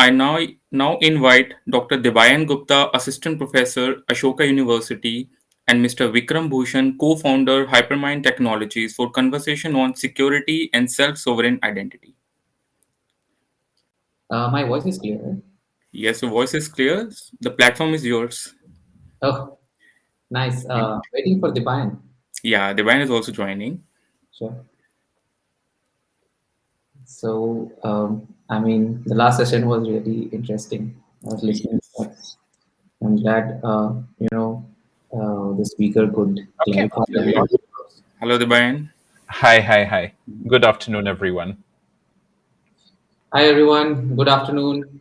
I now invite Dr. Debayan Gupta, Assistant Professor, Ashoka University, and Mr. Vikram Bhushan, co-founder, Hypermine Technologies, for conversation on security and self-sovereign identity. My voice is clear, right? Yes, your voice is clear. The platform is yours. Oh, nice. Waiting for Debayan. Yeah, Debayan is also joining. Sure. So, the last session was really interesting. I was listening. I'm glad, the speaker could Okay. clarify a Okay. lot. Hello, Debayan. Hi, hi, hi. Good afternoon, everyone. Hi, everyone. Good afternoon.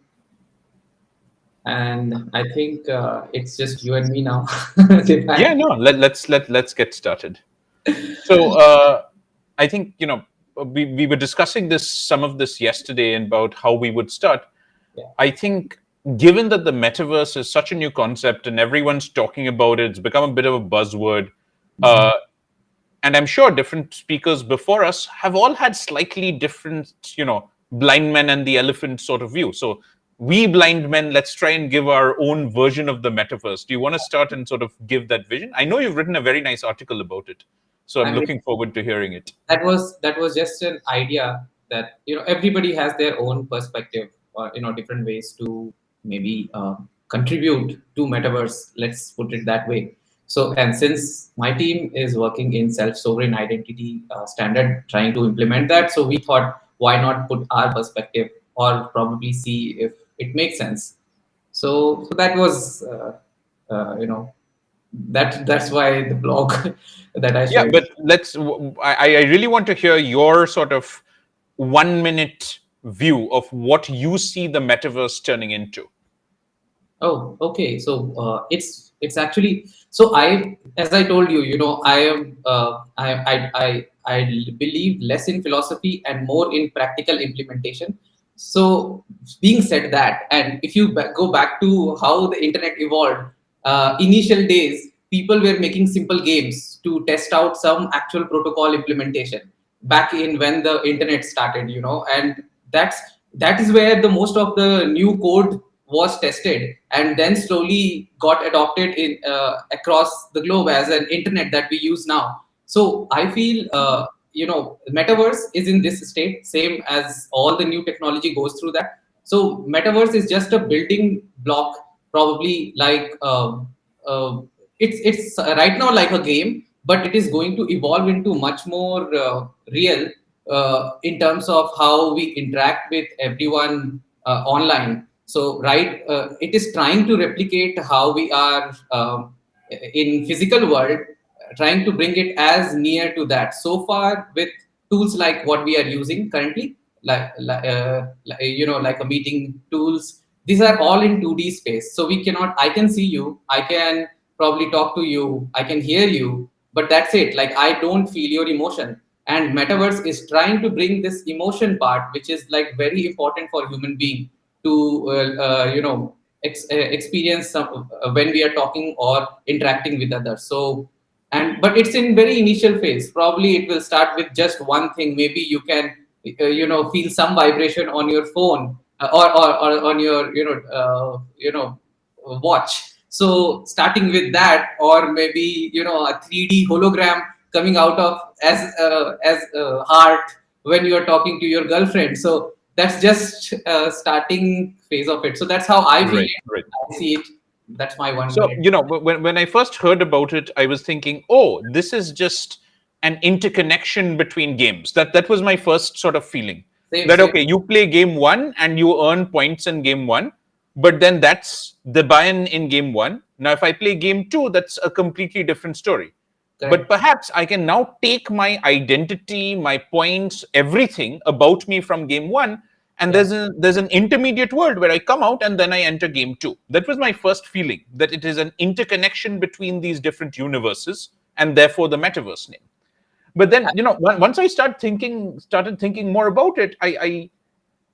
And I think it's just you and me now. Yeah, Debayan. no, let's get started. So, I think we were discussing some of this yesterday about how we would start. Yeah. I think given that the metaverse is such a new concept and everyone's talking about it, it's become a bit of a buzzword. Uh, and I'm sure different speakers before us have all had slightly different, blind men and the elephant sort of view. So we blind men, let's try and give our own version of the metaverse. Do you want to start and sort of give that vision? I know you've written a very nice article about it, so I'm I mean, looking forward to hearing it. that was just an idea that everybody has their own perspective or different ways to maybe contribute to metaverse. Let's put it that way. So, and since my team is working in self-sovereign identity standard, trying to implement that, so we thought, why not put our perspective or probably see if it makes sense. So that was, that's why the blog that I Yeah, shared. but I really want to hear your sort of 1 minute view of what you see the metaverse turning into. Oh, okay. So it's actually, so as I told you, I am I believe less in philosophy and more in practical implementation. So being said that, and if you go back to how the internet evolved, initial days people were making simple games to test out some actual protocol implementation back in when the internet started, and that's that is where the most of the new code was tested and then slowly got adopted in across the globe as an internet that we use now. So I feel metaverse is in this state, same as all the new technology goes through that. So metaverse is just a building block, probably like it's right now like a game, but it is going to evolve into much more real in terms of how we interact with everyone online. So right, it is trying to replicate how we are in physical world, trying to bring it as near to that. So far, with tools like what we are using currently, like a meeting tools, these are all in 2D space. So we cannot. I can see you. I can probably talk to you. I can hear you. But that's it. Like I don't feel your emotion. And metaverse is trying to bring this emotion part, which is like very important for human being to experience some, when we are talking or interacting with others. So, and but it's in very initial phase. Probably it will start with just one thing. Maybe you can feel some vibration on your phone, or on your watch. So starting with that, or maybe a 3D hologram coming out of as heart when you are talking to your girlfriend. So that's just starting phase of it. So that's how I feel Right, it. right. I see it. That's my one So, minute. when I first heard about it, I was thinking, oh, this is just an interconnection between games. That was my first sort of feeling. Same, That same. okay, you play game one and you earn points in game one, but then that's the buy-in in game one. Now, if I play game two, that's a completely different story. But Correct. perhaps I can now take my identity, my points, everything about me from game one, and Yeah. there's an intermediate world where I come out and then I enter game two. That was my first feeling, that it is an interconnection between these different universes, and therefore the metaverse name. But then, once I started thinking more about it,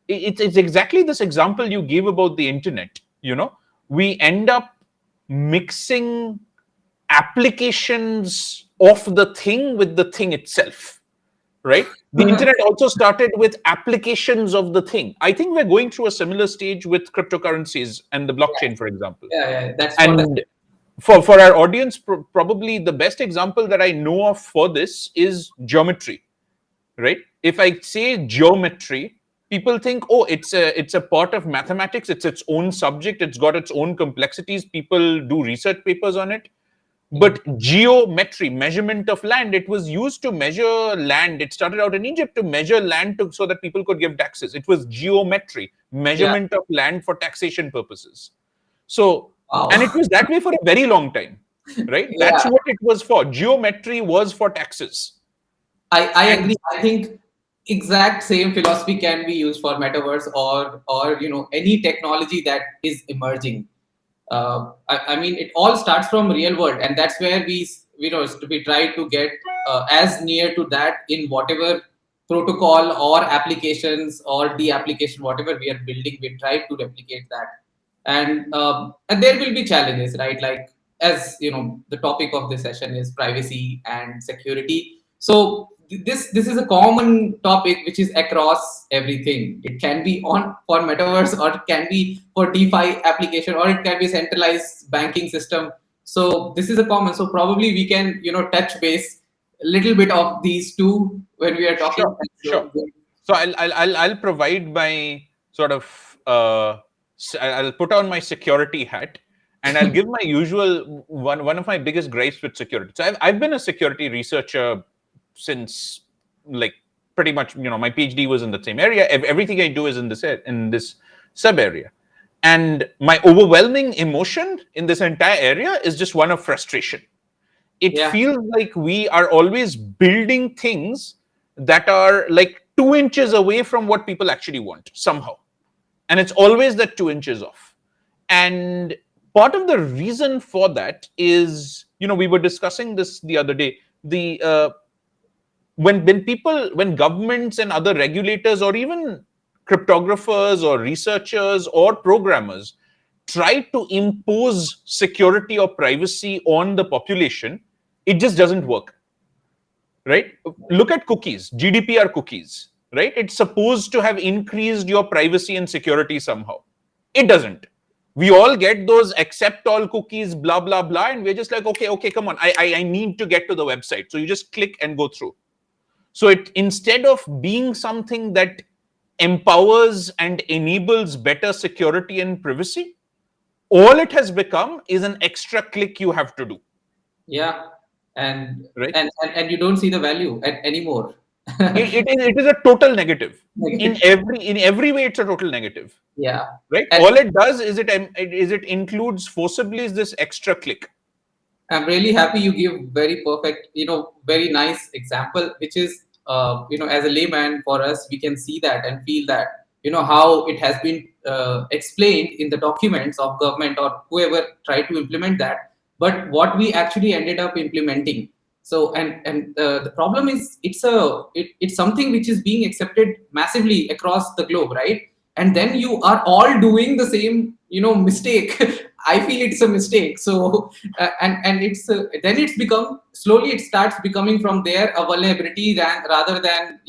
it's exactly this example you gave about the internet. We end up mixing applications of the thing with the thing itself. right? The internet also started with applications of the thing. I think we're going through a similar stage with cryptocurrencies and the blockchain, for example. Yeah, that's what. And for our audience, probably the best example that I know of for this is geometry, right? If I say geometry, people think, oh, it's a part of mathematics. It's its own subject. It's got its own complexities. People do research papers on it. Yeah, But geometry, measurement of land, it was used to measure land. It started out in Egypt to measure land so that people could give taxes. It was geometry, yeah. measurement of land for taxation purposes. So, Wow. and it was that way for a very long time, right? That's Yeah, what it was for. Geometry was for taxes. I And agree. I think exact same philosophy can be used for metaverse or any technology that is emerging. I mean, it all starts from real world, and that's where we try to get as near to that in whatever protocol or applications or the application whatever we are building. We try to replicate that, and there will be challenges, right? Like, as you know, the topic of this session is privacy and security. So this is a common topic which is across everything. It can be on for metaverse, or it can be for DeFi application, or it can be centralized banking system. So this is a common. So probably we can touch base a little bit of these two when we are talking. sure, sure. So I'll provide my sort of I'll put on my security hat, and I'll give my usual one of my biggest gripes with security. So I've been a security researcher since, like, pretty much, my PhD was in the same area. Everything I do is in this sub area, and my overwhelming emotion in this entire area is just one of frustration. It Yeah, feels like we are always building things that are like 2 inches away from what people actually want somehow. And it's always that 2 inches off. And part of the reason for that is, we were discussing this the other day. When governments and other regulators, or even cryptographers or researchers or programmers, try to impose security or privacy on the population, it just doesn't work, right? Look at cookies, GDPR cookies, right? It's supposed to have increased your privacy and security somehow. It doesn't. We all get those accept all cookies, blah blah blah, and we're just like, okay, come on, I need to get to the website. So you just click and go through. So it, instead of being something that empowers and enables better security and privacy, all it has become is an extra click you have to do, yeah, and right? and you don't see the value anymore. It is a total negative. In Negative. every way, it's a total negative, Yeah, right? and All it does is it includes forcibly is this extra click. I'm really happy you give very perfect, very nice example, which is, as a layman for us, we can see that and feel that, how it has been explained in the documents of government or whoever tried to implement that, but what we actually ended up implementing. So, and the problem is it's something which is being accepted massively across the globe, right? And then you are all doing the same, mistake. I feel it's a mistake. So and it's then it's become slowly it starts becoming from there a vulnerability rather than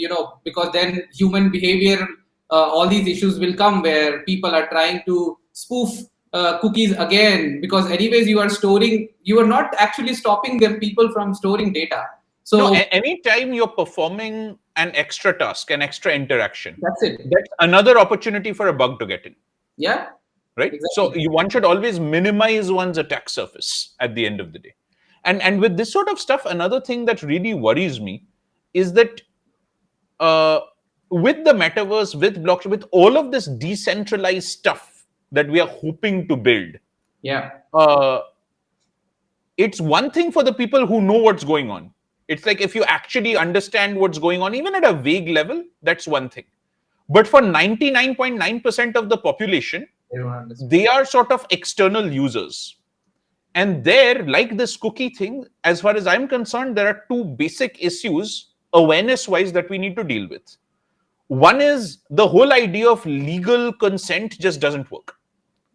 because then human behavior, all these issues will come where people are trying to spoof cookies again, because anyways you are not actually stopping them people from storing data. No, So anytime you're performing an extra task, an extra interaction, that's it. that's another opportunity for a bug to get in, Yeah, right? So exactly. one should always minimize one's attack surface at the end of the day. And with this sort of stuff, another thing that really worries me is that uh, with the metaverse, with blockchain, with all of this decentralized stuff that we are hoping to build, Yeah, uh, it's one thing for the people who know what's going on. It's like if you actually understand what's going on, even at a vague level, that's one thing. But for 99.9% of the population, I don't understand. they are sort of external users. And there, like this cookie thing, as far as I'm concerned, there are two basic issues awareness wise that we need to deal with. One is the whole idea of legal consent just doesn't work,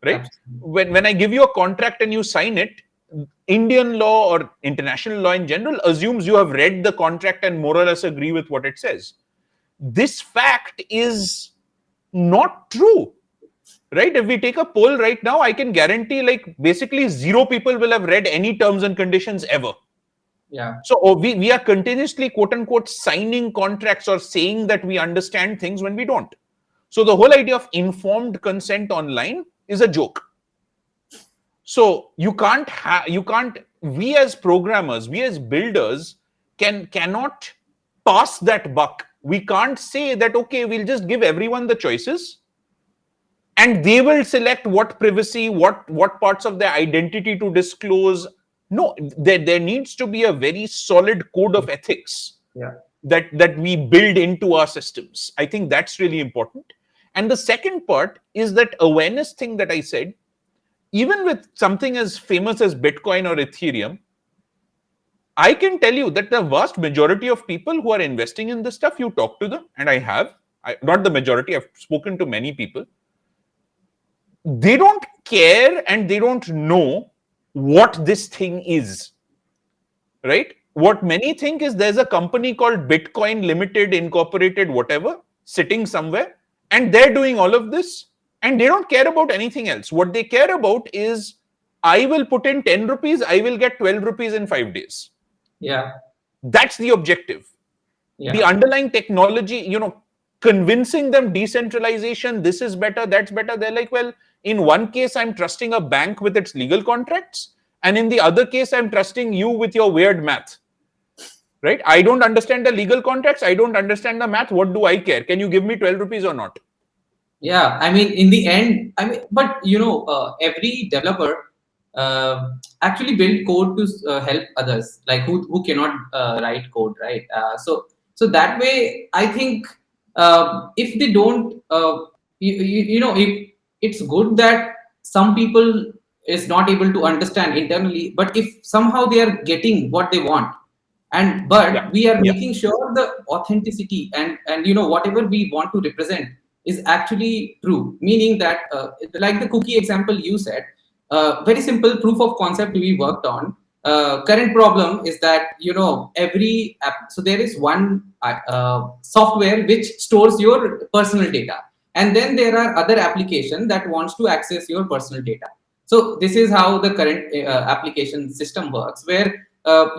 right? Absolutely. When I give you a contract and you sign it, Indian law or international law in general assumes you have read the contract and more or less agree with what it says. This fact is not true, right? If we take a poll right now, I can guarantee like basically 0 people will have read any terms and conditions ever. Yeah. So we are continuously quote unquote signing contracts or saying that we understand things when we don't. So the whole idea of informed consent online is a joke. So we as programmers, we as builders cannot pass that buck. We can't say that, okay, we'll just give everyone the choices and they will select what privacy, what parts of their identity to disclose. No, there needs to be a very solid code of ethics Yeah. that we build into our systems. I think that's really important. And the second part is that awareness thing that I said. Even with something as famous as Bitcoin or Ethereum, I can tell you that the vast majority of people who are investing in this stuff, you talk to them, and not the majority, I've spoken to many people. They don't care and they don't know what this thing is, right? What many think is there's a company called Bitcoin Limited, Incorporated, whatever, sitting somewhere, and they're doing all of this, and they don't care about anything else. What they care about is, I will put in 10 rupees, I will get 12 rupees in 5 days. Yeah. That's the objective. Yeah. The underlying technology, convincing them decentralization, this is better, that's better. They're like, well, in one case, I'm trusting a bank with its legal contracts. And in the other case, I'm trusting you with your weird math. Right? I don't understand the legal contracts. I don't understand the math. What do I care? Can you give me 12 rupees or not? Yeah, I mean, in the end, but every developer actually build code to help others, like who cannot write code, right? So that way, I think if they don't, it's good that some people is not able to understand internally, but if somehow they are getting what they want, but we are making sure the authenticity and whatever we want to represent is actually true, meaning that like the cookie example you said, very simple proof of concept we worked on. Current problem is that every app, so there is one software which stores your personal data, and then there are other applications that wants to access your personal data. So this is how the current application system works, where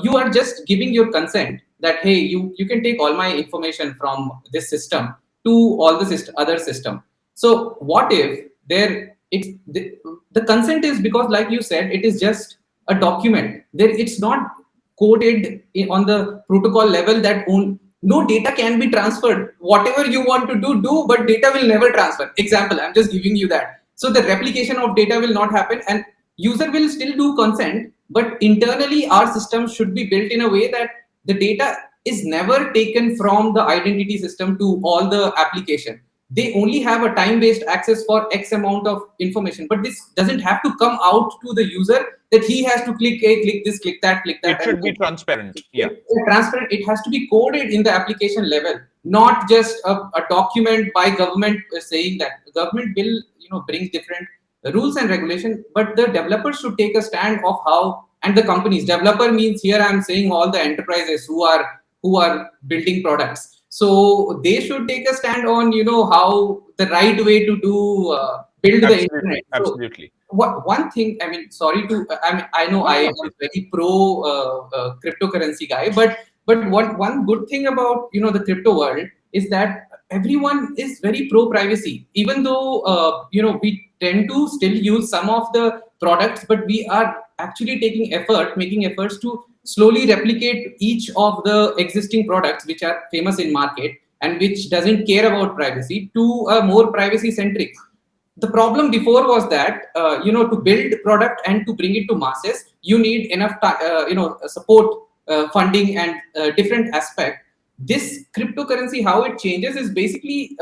you are just giving your consent that, hey, you can take all my information from this system to all the other system. So what if the consent is, because like you said, it is just a document. It's not coded on the protocol level that no data can be transferred. Whatever you want to do, but data will never transfer. Example, I'm just giving you that. So the replication of data will not happen, and user will still do consent, but internally our system should be built in a way that the data is never taken from the identity system to all the application. They only have a time-based access for X amount of information, but this doesn't have to come out to the user that he has to click this, click that. It should be transparent. Yeah. Transparent. It has to be coded in the application level, not just a document by government saying that. The government will bring different rules and regulation, but the developers should take a stand of how, and the companies. Developer means here I'm saying all the enterprises who are building products. So they should take a stand on how the right way to do build the internet. So absolutely. One thing, sorry to, I know I am a very pro cryptocurrency guy, but one good thing about the crypto world is that everyone is very pro privacy, even though we tend to still use some of the products, but we are actually making efforts to slowly replicate each of the existing products which are famous in market and which doesn't care about privacy to a more privacy centric. The problem before was that to build product and to bring it to masses, you need enough support, funding, and different aspect. This cryptocurrency, how it changes is basically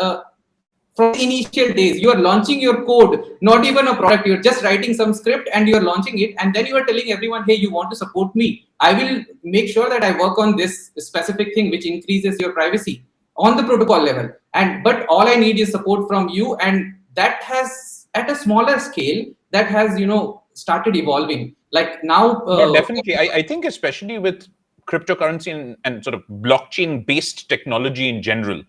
from the initial days, you are launching your code, not even a product. You're just writing some script and you're launching it, and then you are telling everyone, hey, you want to support me, I will make sure that I work on this specific thing which increases your privacy on the protocol level, but all I need is support from you. And that has, at a smaller scale, that has started evolving. Like now, No, definitely. I think especially with cryptocurrency and sort of blockchain-based technology in general,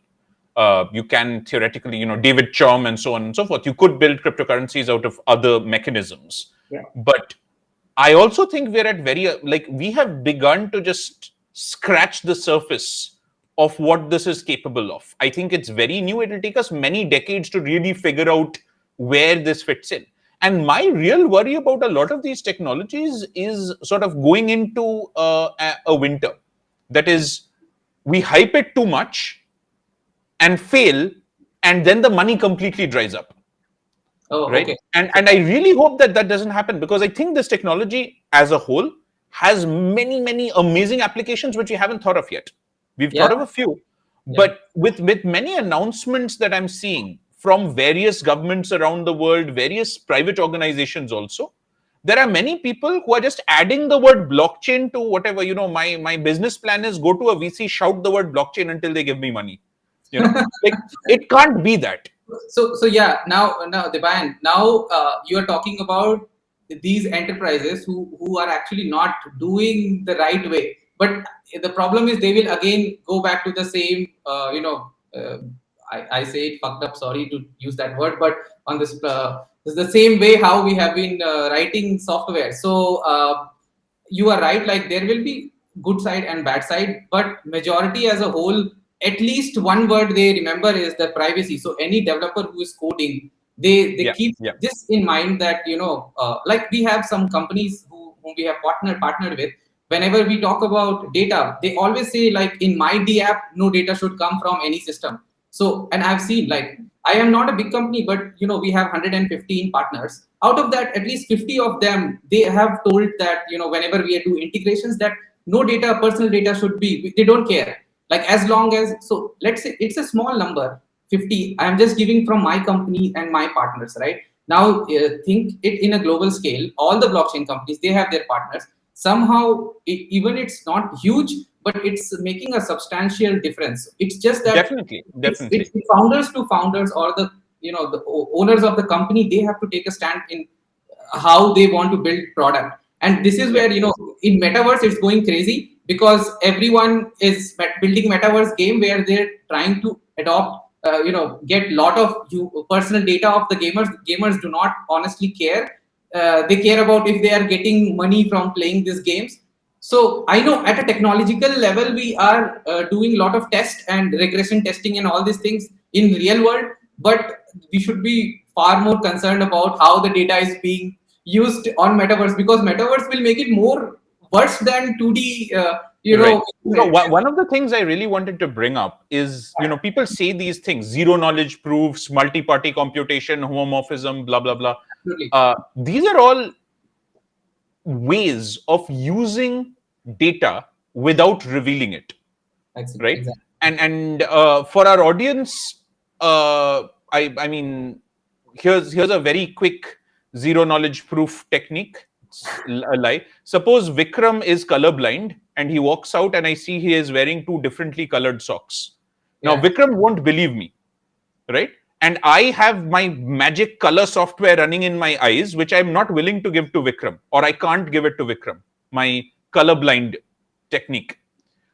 you can theoretically, David Chaum and so on and so forth, you could build cryptocurrencies out of other mechanisms. yeah. But I also think we're at we have begun to just scratch the surface of what this is capable of. I think it's very new. It'll take us many decades to really figure out where this fits in. And my real worry about a lot of these technologies is sort of going into a winter. That is, we hype it too much and fail, and then the money completely dries up, Oh, right? okay. And I really hope that that doesn't happen, because I think this technology as a whole has many amazing applications which we haven't thought of yet. We've Yeah, thought of a few, yeah. but with many announcements that I'm seeing from various governments around the world, various private organizations also, there are many people who are just adding the word blockchain to whatever, my business plan is go to a VC, shout the word blockchain until they give me money. Like, it can't be that. So yeah, now Debayan, now you are talking about these enterprises who are actually not doing the right way, but the problem is they will again go back to the same I say it fucked up, sorry to use that word, but on this is the same way how we have been writing software. So you are right, like there will be good side and bad side, but majority as a whole, at least one word they remember is the privacy. So any developer who is coding, they Yeah, keep yeah. this in mind, that like we have some companies whom we have partnered with. Whenever we talk about data, they always say, like, in my D app no data should come from any system. So, and I've seen, like, I am not a big company, but we have 115 partners. Out of that, at least 50 of them, they have told that whenever we do integrations, that no data, personal data should be. They don't care. Like, as long as, so let's say it's a small number, 50. I'm just giving from my company and my partners, right? Now, think it in a global scale. All the blockchain companies, they have their partners. Somehow, even it's not huge, but it's making a substantial difference. It's just that Definitely, it's definitely. founders to founders, or the the owners of the company, they have to take a stand in how they want to build product. And this is Yeah. where in metaverse it's going crazy, because everyone is building metaverse game where they're trying to adopt get lot of personal data of the gamers do not honestly care. They care about if they are getting money from playing these games. So I know at a technological level we are doing a lot of test and regression testing and all these things in real world, but we should be far more concerned about how the data is being used on metaverse, because metaverse will make it more worse than 2D. Right. So one of the things I really wanted to bring up is, people say these things: zero knowledge proofs, multi-party computation, homomorphism, blah blah blah. Absolutely. These are all ways of using data without revealing it, right? Exactly. And for our audience, I mean, here's a very quick zero knowledge proof technique. It's a lie. Suppose Vikram is colorblind and he walks out and I see he is wearing two differently colored socks. Now Yeah. Vikram won't believe me, right? And I have my magic color software running in my eyes, which I'm not willing to give to Vikram, or I can't give it to Vikram, my colorblind technique.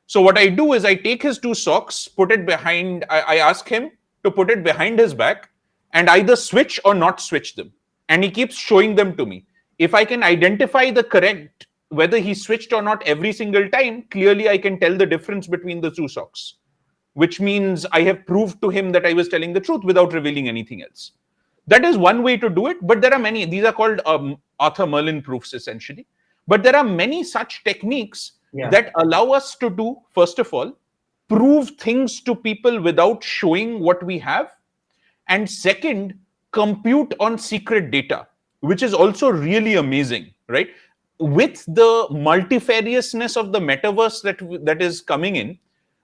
So what I do is I take his two socks, put it behind, I ask him to put it behind his back and either switch or not switch them. And he keeps showing them to me. If I can identify the correct, whether he switched or not every single time, clearly I can tell the difference between the two socks, which means I have proved to him that I was telling the truth without revealing anything else. That is one way to do it, but there are many. These are called Arthur Merlin proofs, essentially. But there are many such techniques that allow us to do, first of all, prove things to people without showing what we have. And second, compute on secret data, which is also really amazing, right? With the multifariousness of the metaverse that is coming in,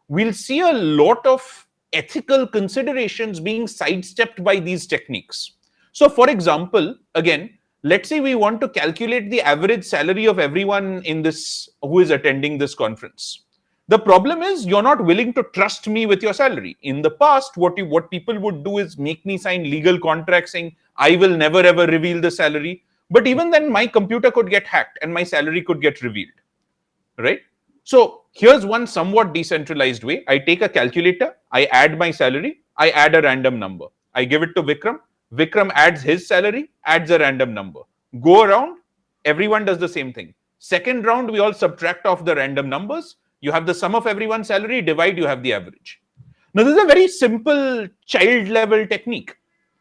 we'll see a lot of ethical considerations being sidestepped by these techniques. So, for example, again, let's say we want to calculate the average salary of everyone in this who is attending this conference. The problem is you're not willing to trust me with your salary. In the past, what people would do is make me sign legal contracts saying I will never ever reveal the salary. But even then, my computer could get hacked and my salary could get revealed, right? So here's one somewhat decentralized way. I take a calculator, I add my salary, I add a random number. I give it to Vikram. Vikram adds his salary, adds a random number. Go around, everyone does the same thing. Second round, we all subtract off the random numbers. You have the sum of everyone's salary, divide, you have the average. Now, this is a very simple child level technique,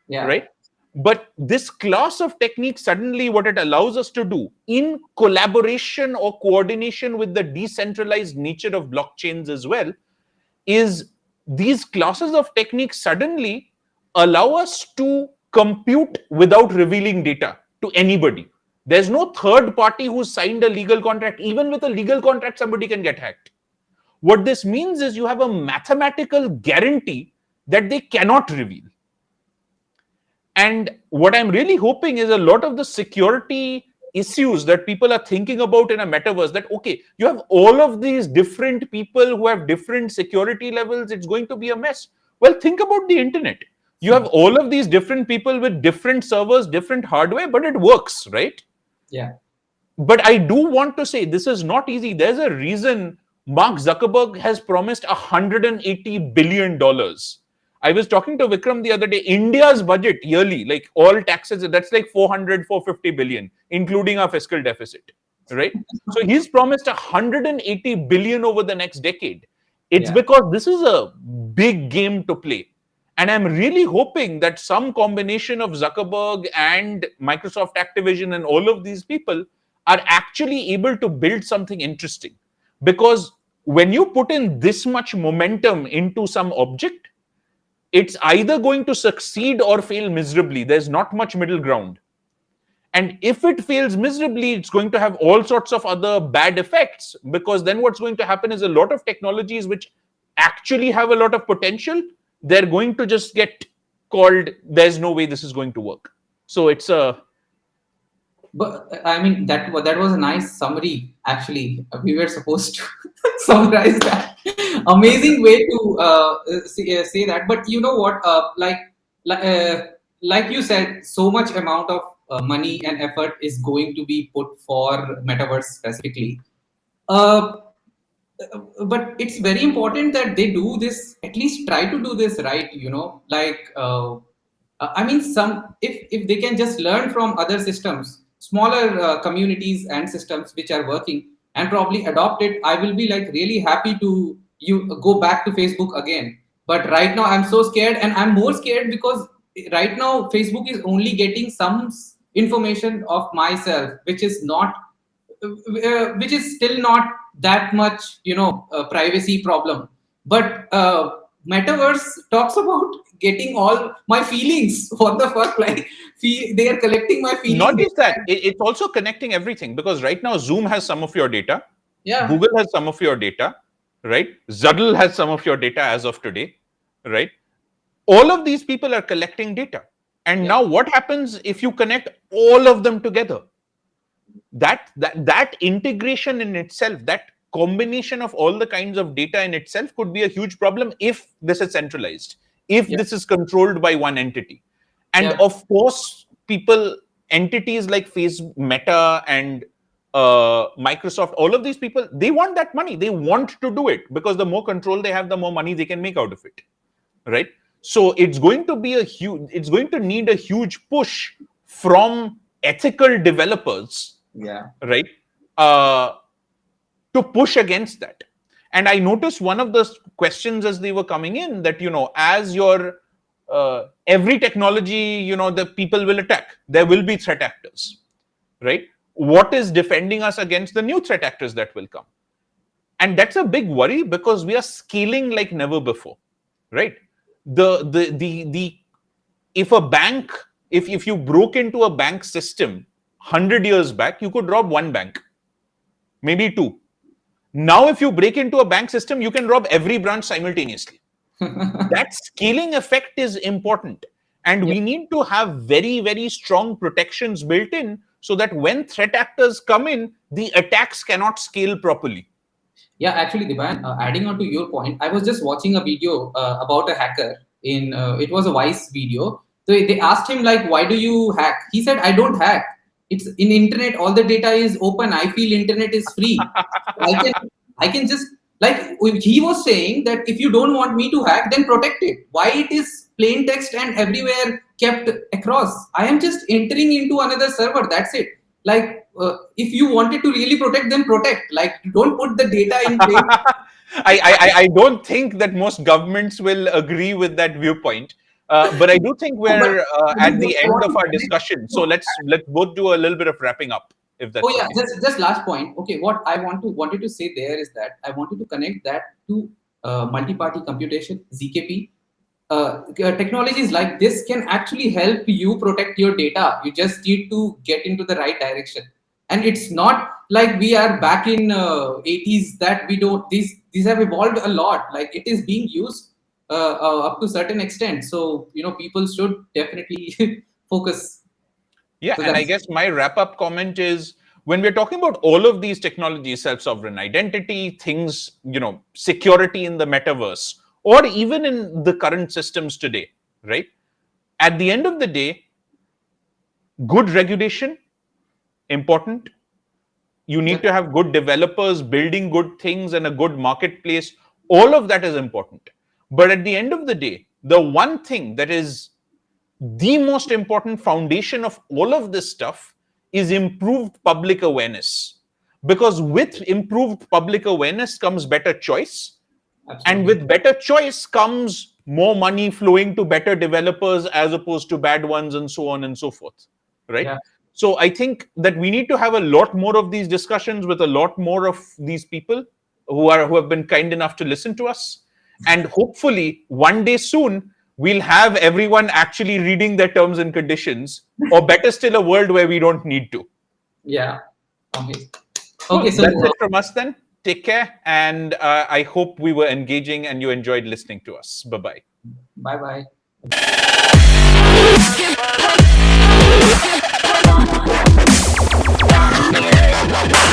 Yeah. right? But this class of technique, suddenly what it allows us to do in collaboration or coordination with the decentralized nature of blockchains as well, is these classes of techniques suddenly allow us to compute without revealing data to anybody. There's no third party who's signed a legal contract. Even with a legal contract, somebody can get hacked. What this means is you have a mathematical guarantee that they cannot reveal. And what I'm really hoping is a lot of the security issues that people are thinking about in a metaverse, that, okay, you have all of these different people who have different security levels, it's going to be a mess. Well, think about the internet. You have all of these different people with different servers, different hardware, but it works, right? Yeah. But I do want to say this is not easy. There's a reason Mark Zuckerberg has promised $180 billion. I was talking to Vikram the other day. India's budget yearly, like all taxes, that's like 450 billion, including our fiscal deficit, right? So he's promised 180 billion over the next decade. It's Yeah. because this is a big game to play. And I'm really hoping that some combination of Zuckerberg and Microsoft Activision and all of these people are actually able to build something interesting. Because when you put in this much momentum into some object, it's either going to succeed or fail miserably. There's not much middle ground. And if it fails miserably, it's going to have all sorts of other bad effects, because then what's going to happen is a lot of technologies which actually have a lot of potential, they're going to just get called, there's no way this is going to work. So it's a... But I mean, that was a nice summary. Actually, we were supposed to summarize that. Amazing way to say that. But you know what? Like you said, so much amount of money and effort is going to be put for metaverse specifically. But it's very important that they do this, at least try to do this right. I mean, some if they can just learn from other systems, smaller communities and systems which are working, and probably adopt it, I will be like really happy to go back to Facebook again. But right now I'm so scared, and I'm more scared because right now Facebook is only getting some information of myself, which is not which is still not that much, privacy problem. But metaverse talks about getting all my feelings. What the fuck? Like, they are collecting my feelings. Not just that, it's also connecting everything, because right now Zoom has some of your data, Yeah. Google has some of your data, right? Zuddle has some of your data as of today, right? All of these people are collecting data. And now what happens if you connect all of them together? That integration in itself, that combination of all the kinds of data in itself could be a huge problem if this is centralized, if this is controlled by one entity. And of course, entities like Facebook, Meta, and Microsoft, all of these people, they want that money. They want to do it because the more control they have, the more money they can make out of it, right? So it's going to need a huge push from ethical developers, right, to push against that. And I noticed one of the questions as they were coming in that, as your every technology, the people will attack, there will be threat actors, right? What is defending us against the new threat actors that will come? And that's a big worry, because we are scaling like never before, right? If you broke into a bank system 100 years back, you could rob one bank, maybe two. Now, if you break into a bank system, you can rob every branch simultaneously. That scaling effect is important. And we need to have very, very strong protections built in so that when threat actors come in, the attacks cannot scale properly. Yeah, actually, Debayan, adding on to your point, I was just watching a video about a hacker. It was a Vice video. So they asked him, like, why do you hack? He said, I don't hack. it's in internet, all the data is open. I feel internet is free. I can just, like he was saying, that if you don't want me to hack, then protect it. Why it is plain text and everywhere kept across? I am just entering into another server, that's it. Like if you wanted to really protect, then protect. Like, don't put the data in plain. I don't think that most governments will agree with that viewpoint. But I do think No, but we're this at is what the I end want of to our connect. discussion. So No, let's both do a little bit of wrapping up, if oh that's yeah, okay. just last point. Okay, what I wanted to say there is that I wanted to connect that to multi-party computation, ZKP. Technologies like this can actually help you protect your data. You just need to get into the right direction. And it's not like we are back in 80s, that we don't. These have evolved a lot. Like, it is being used up to certain extent. So people should definitely focus. Yeah, So and I that's, guess my wrap up comment is, when we're talking about all of these technologies, self sovereign identity, things, security in the metaverse, or even in the current systems today, right? At the end of the day, good regulation, important. You need to have good developers building good things and a good marketplace. All of that is important. But at the end of the day, the one thing that is the most important foundation of all of this stuff is improved public awareness. Because with improved public awareness comes better choice. And absolutely. with better choice comes more money flowing to better developers as opposed to bad ones, and so on and so forth. Right? Yeah. So I think that we need to have a lot more of these discussions with a lot more of these people who have been kind enough to listen to us. And hopefully one day soon we'll have everyone actually reading their terms and conditions, or better still, a world where we don't need to. Yeah. Amazing. Okay, Cool. so That's it from us then. Take care. And I hope we were engaging and you enjoyed listening to us. Bye bye. bye bye.